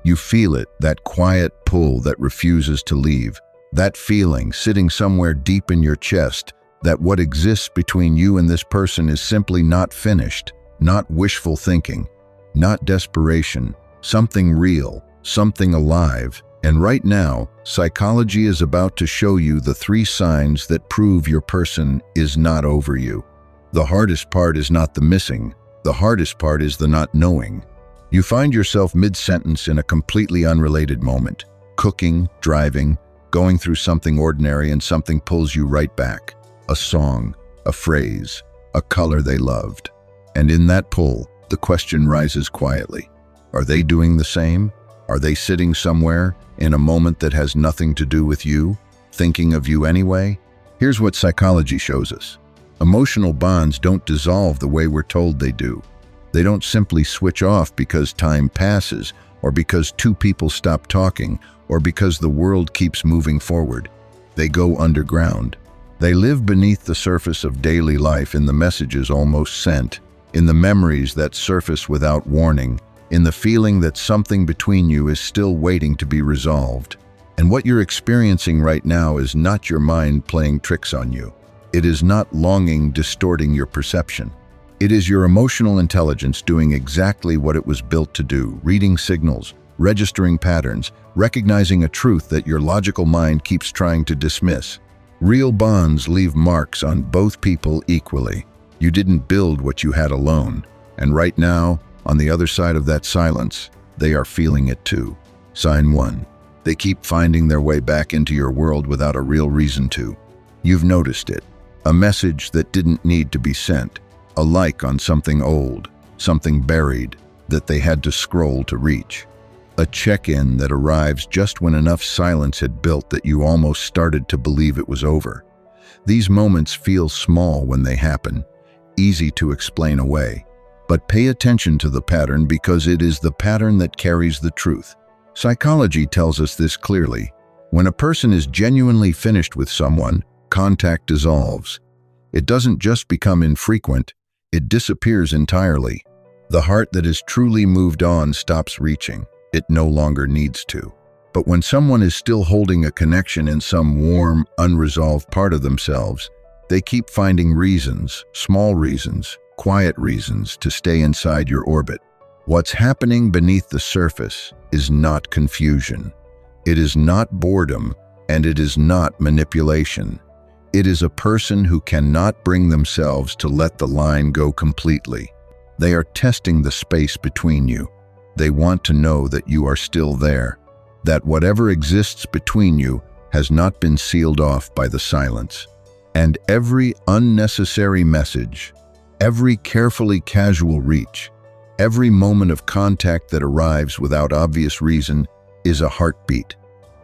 You feel it, that quiet pull that refuses to leave. That feeling sitting somewhere deep in your chest that what exists between you and this person is simply not finished, not wishful thinking, not desperation, something real, something alive. And right now, psychology is about to show you the 3 signs that prove your person is not over you. The hardest part is not the missing. The hardest part is the not knowing. You find yourself mid-sentence in a completely unrelated moment, cooking, driving, going through something ordinary, and something pulls you right back. A song, a phrase, a color they loved. And in that pull, the question rises quietly. Are they doing the same? Are they sitting somewhere in a moment that has nothing to do with you, thinking of you anyway? Here's what psychology shows us. Emotional bonds don't dissolve the way we're told they do. They don't simply switch off because time passes, or because 2 people stop talking, or because the world keeps moving forward. They go underground. They live beneath the surface of daily life, in the messages almost sent, in the memories that surface without warning, in the feeling that something between you is still waiting to be resolved. And what you're experiencing right now is not your mind playing tricks on you. It is not longing distorting your perception. It is your emotional intelligence doing exactly what it was built to do, reading signals, registering patterns, recognizing a truth that your logical mind keeps trying to dismiss. Real bonds leave marks on both people equally. You didn't build what you had alone. And right now, on the other side of that silence, they are feeling it too. Sign 1. They keep finding their way back into your world without a real reason to. You've noticed it. A message that didn't need to be sent. A like on something old, something buried, that they had to scroll to reach. A check-in that arrives just when enough silence had built that you almost started to believe it was over. These moments feel small when they happen, easy to explain away. But pay attention to the pattern, because it is the pattern that carries the truth. Psychology tells us this clearly. When a person is genuinely finished with someone, contact dissolves. It doesn't just become infrequent, it disappears entirely. The heart that is truly moved on stops reaching. It no longer needs to. But when someone is still holding a connection in some warm, unresolved part of themselves, they keep finding reasons, small reasons, quiet reasons to stay inside your orbit. What's happening beneath the surface is not confusion. It is not boredom, and it is not manipulation. It is a person who cannot bring themselves to let the line go completely. They are testing the space between you. They want to know that you are still there, that whatever exists between you has not been sealed off by the silence. And every unnecessary message, every carefully casual reach, every moment of contact that arrives without obvious reason is a heartbeat,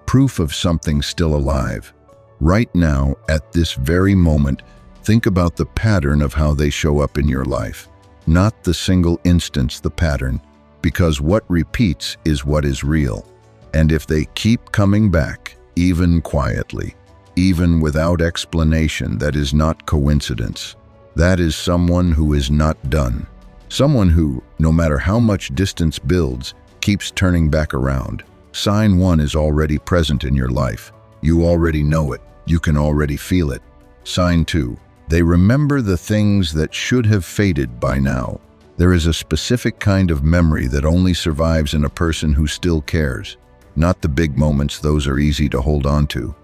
proof of something still alive. Right now, at this very moment, think about the pattern of how they show up in your life. Not the single instance, the pattern, because what repeats is what is real. And if they keep coming back, even quietly, even without explanation, that is not coincidence. That is someone who is not done. Someone who, no matter how much distance builds, keeps turning back around. Sign 1 is already present in your life. You already know it. You can already feel it. Sign 2. They remember the things that should have faded by now. There is a specific kind of memory that only survives in a person who still cares. Not the big moments, those are easy to hold on to.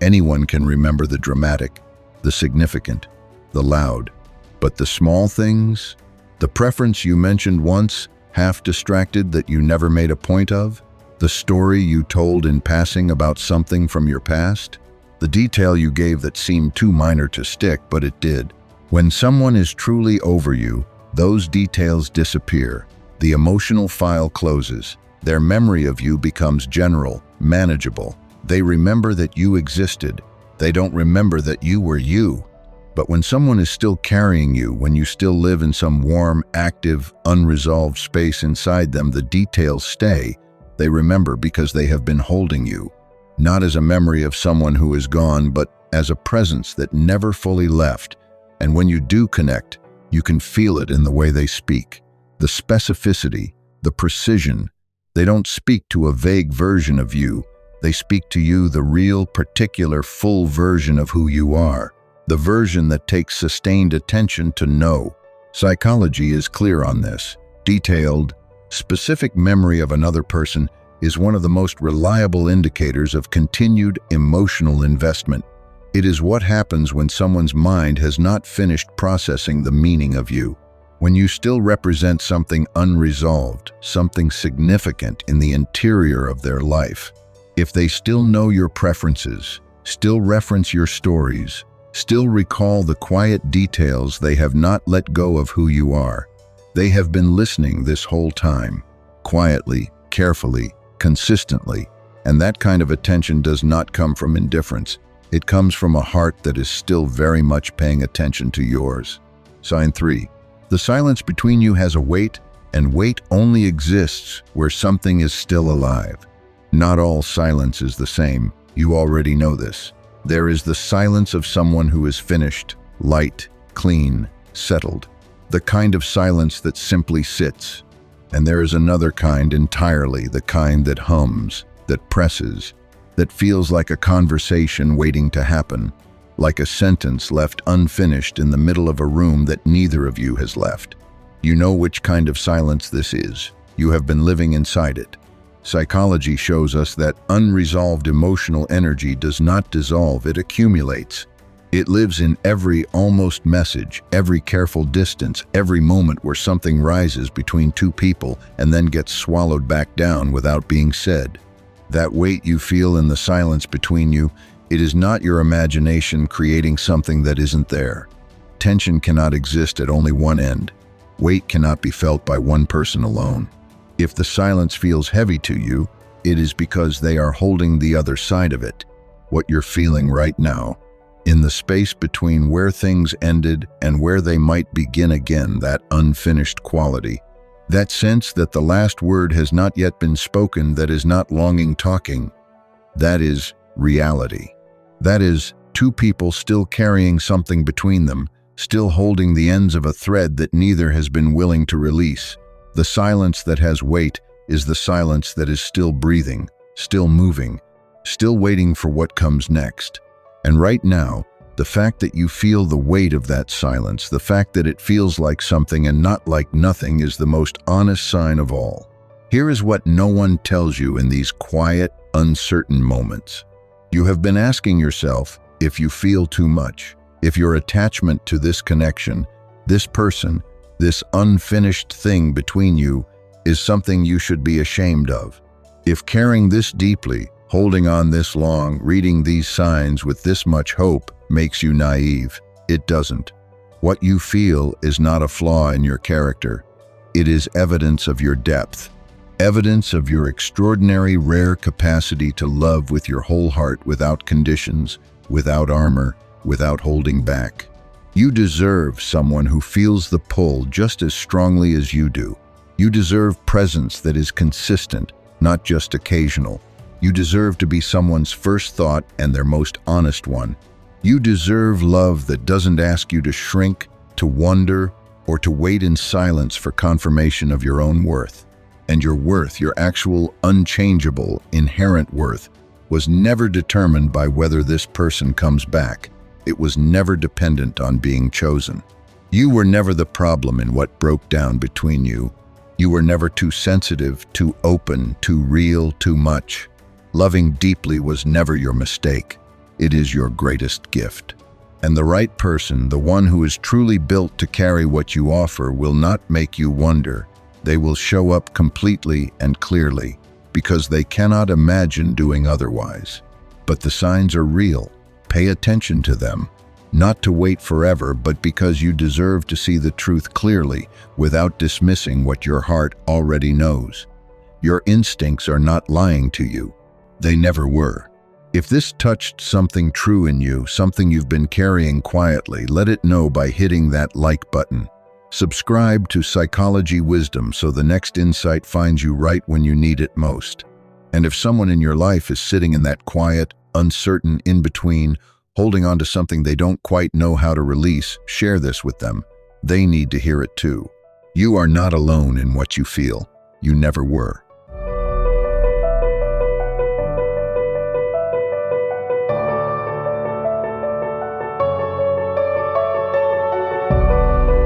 Anyone can remember the dramatic, the significant, the loud. But the small things, the preference you mentioned once, half distracted, that you never made a point of, the story you told in passing about something from your past, the detail you gave that seemed too minor to stick, but it did. When someone is truly over you, those details disappear. The emotional file closes. Their memory of you becomes general, manageable. They remember that you existed. They don't remember that you were you. But when someone is still carrying you, when you still live in some warm, active, unresolved space inside them, the details stay. They remember because they have been holding you. Not as a memory of someone who is gone, but as a presence that never fully left. And when you do connect, you can feel it in the way they speak. The specificity, the precision. They don't speak to a vague version of you. They speak to you, the real, particular, full version of who you are. The version that takes sustained attention to know. Psychology is clear on this. Detailed, specific memory of another person is one of the most reliable indicators of continued emotional investment. It is what happens when someone's mind has not finished processing the meaning of you. When you still represent something unresolved, something significant in the interior of their life. If they still know your preferences, still reference your stories, still recall the quiet details, they have not let go of who you are. They have been listening this whole time, quietly, carefully, consistently, and that kind of attention does not come from indifference. It comes from a heart that is still very much paying attention to yours. Sign 3. The silence between you has a weight, and weight only exists where something is still alive. Not all silence is the same. You already know this. There is the silence of someone who is finished, light, clean, settled. The kind of silence that simply sits. And there is another kind entirely, the kind that hums, that presses, that feels like a conversation waiting to happen, like a sentence left unfinished in the middle of a room that neither of you has left. You know which kind of silence this is. You have been living inside it. Psychology shows us that unresolved emotional energy does not dissolve, it accumulates. It lives in every almost message, every careful distance, every moment where something rises between two people and then gets swallowed back down without being said. That weight you feel in the silence between you, it is not your imagination creating something that isn't there. Tension cannot exist at only one end. Weight cannot be felt by one person alone. If the silence feels heavy to you, it is because they are holding the other side of it, what you're feeling right now. In the space between where things ended and where they might begin again, that unfinished quality. That sense that the last word has not yet been spoken, that is not longing talking. That is reality. That is two people still carrying something between them, still holding the ends of a thread that neither has been willing to release. The silence that has weight is the silence that is still breathing, still moving, still waiting for what comes next. And right now, the fact that you feel the weight of that silence, the fact that it feels like something and not like nothing, is the most honest sign of all. Here is what no one tells you in these quiet, uncertain moments. You have been asking yourself if you feel too much, if your attachment to this connection, this person, this unfinished thing between you, is something you should be ashamed of. If caring this deeply, holding on this long, reading these signs with this much hope makes you naive, it doesn't. What you feel is not a flaw in your character. It is evidence of your depth, evidence of your extraordinary, rare capacity to love with your whole heart, without conditions, without armor, without holding back. You deserve someone who feels the pull just as strongly as you do. You deserve presence that is consistent, not just occasional. You deserve to be someone's first thought and their most honest one. You deserve love that doesn't ask you to shrink, to wonder, or to wait in silence for confirmation of your own worth. And your worth, your actual, unchangeable, inherent worth, was never determined by whether this person comes back. It was never dependent on being chosen. You were never the problem in what broke down between you. You were never too sensitive, too open, too real, too much. Loving deeply was never your mistake. It is your greatest gift. And the right person, the one who is truly built to carry what you offer, will not make you wonder. They will show up completely and clearly, because they cannot imagine doing otherwise. But the signs are real. Pay attention to them, not to wait forever, but because you deserve to see the truth clearly without dismissing what your heart already knows. Your instincts are not lying to you. They never were. If this touched something true in you, something you've been carrying quietly, let it know by hitting that like button. Subscribe to Psychology Wisdom so the next insight finds you right when you need it most. And if someone in your life is sitting in that quiet, uncertain in-between, holding on to something they don't quite know how to release, share this with them. They need to hear it too. You are not alone in what you feel. You never were.